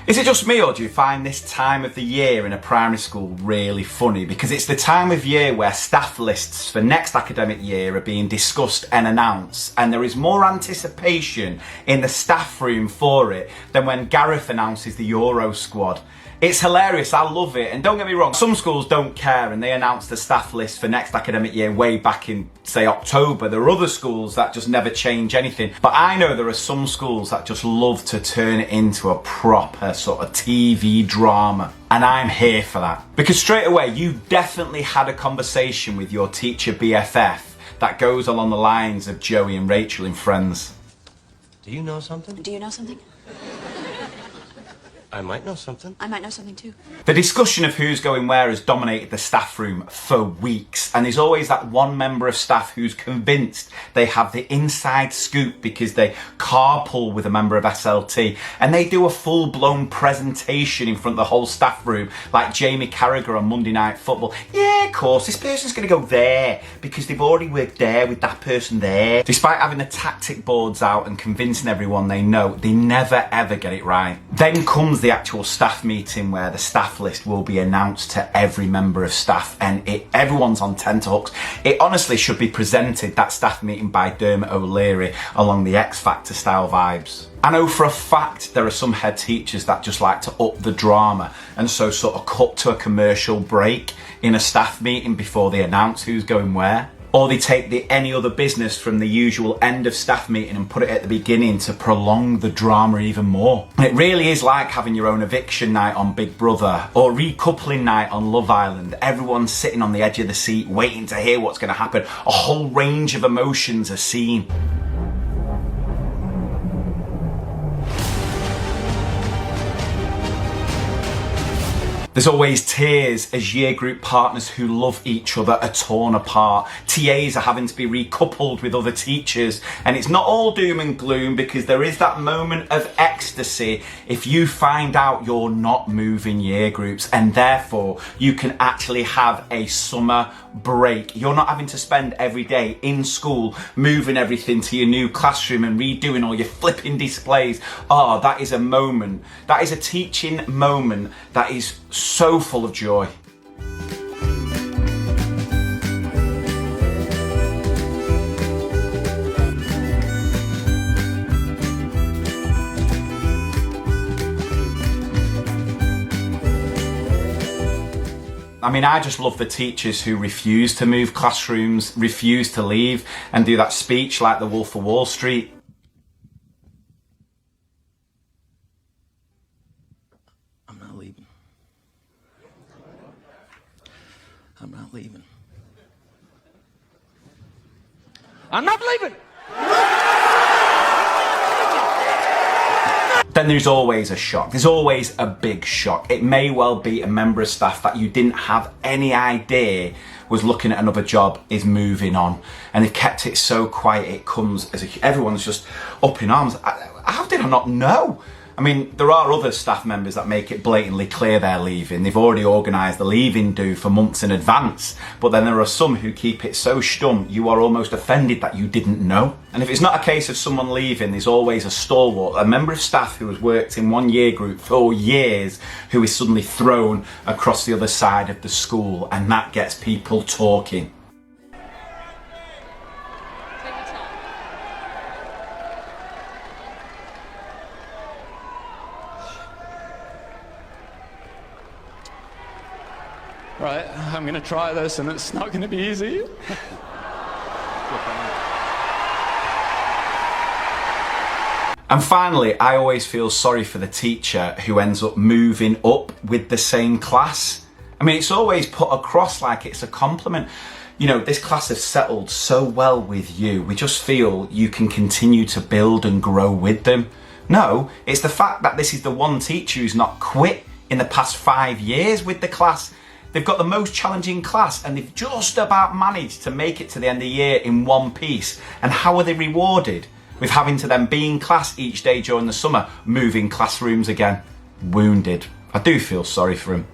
Is it just me, or do you find this time of the year in a primary school really funny? Because it's the time of year where staff lists for next academic year are being discussed and announced, and there is more anticipation in the staff room for it than when Gareth announces the Euro squad. It's hilarious, I love it, and don't get me wrong, some schools don't care and they announce the staff list for next academic year way back in, say, October. There are other schools that just never change anything, but I know there are some schools that just love to turn it into a proper sort of TV drama, and I'm here for that. Because straight away, you definitely had a conversation with your teacher BFF that goes along the lines of Joey and Rachel in Friends. Do you know something? Do you know something? I might know something. I might know something too. The discussion of who's going where has dominated the staff room for weeks, and there's always that one member of staff who's convinced they have the inside scoop because they carpool with a member of SLT and they do a full-blown presentation in front of the whole staff room like Jamie Carragher on Monday Night Football. Yeah, of course, this person's going to go there because they've already worked there with that person there. Despite having the tactic boards out and convincing everyone they know, they never ever get it right. Then comes the actual staff meeting where the staff list will be announced to every member of staff, and everyone's on tenterhooks. It honestly should be presented, that staff meeting, by Dermot O'Leary along the X Factor style vibes. I know for a fact there are some head teachers that just like to up the drama and so sort of cut to a commercial break in a staff meeting before they announce who's going where. Or they take the any other business from the usual end of staff meeting and put it at the beginning to prolong the drama even more. It really is like having your own eviction night on Big Brother or recoupling night on Love Island. Everyone's sitting on the edge of the seat waiting to hear what's going to happen. A whole range of emotions are seen. There's always tears as year group partners who love each other are torn apart. TAs are having to be recoupled with other teachers, and it's not all doom and gloom because there is that moment of ecstasy if you find out you're not moving year groups, and therefore you can actually have a summer break. You're not having to spend every day in school moving everything to your new classroom and redoing all your flipping displays. Oh, that is a moment. That is a teaching moment that is so full of joy. I mean, I just love the teachers who refuse to move classrooms, refuse to leave, and do that speech like the Wolf of Wall Street. I'm not leaving. I'm not leaving. I'm not leaving! Then there's always a shock. There's always a big shock. It may well be a member of staff that you didn't have any idea was looking at another job is moving on, and they've kept it so quiet it comes as everyone's just up in arms. How did I not know? I mean, there are other staff members that make it blatantly clear they're leaving. They've already organised the leaving do for months in advance. But then there are some who keep it so stum, you are almost offended that you didn't know. And if it's not a case of someone leaving, there's always a stalwart, a member of staff who has worked in one year group for years, who is suddenly thrown across the other side of the school, and that gets people talking. Right, I'm going to try this and it's not going to be easy. And finally, I always feel sorry for the teacher who ends up moving up with the same class. I mean, it's always put across like it's a compliment. You know, this class has settled so well with you. We just feel you can continue to build and grow with them. No, it's the fact that this is the one teacher who's not quit in the past 5 years with the class. They've got the most challenging class and they've just about managed to make it to the end of the year in one piece. And how are they rewarded? With having to then be in class each day during the summer, moving classrooms again. Wounded. I do feel sorry for him.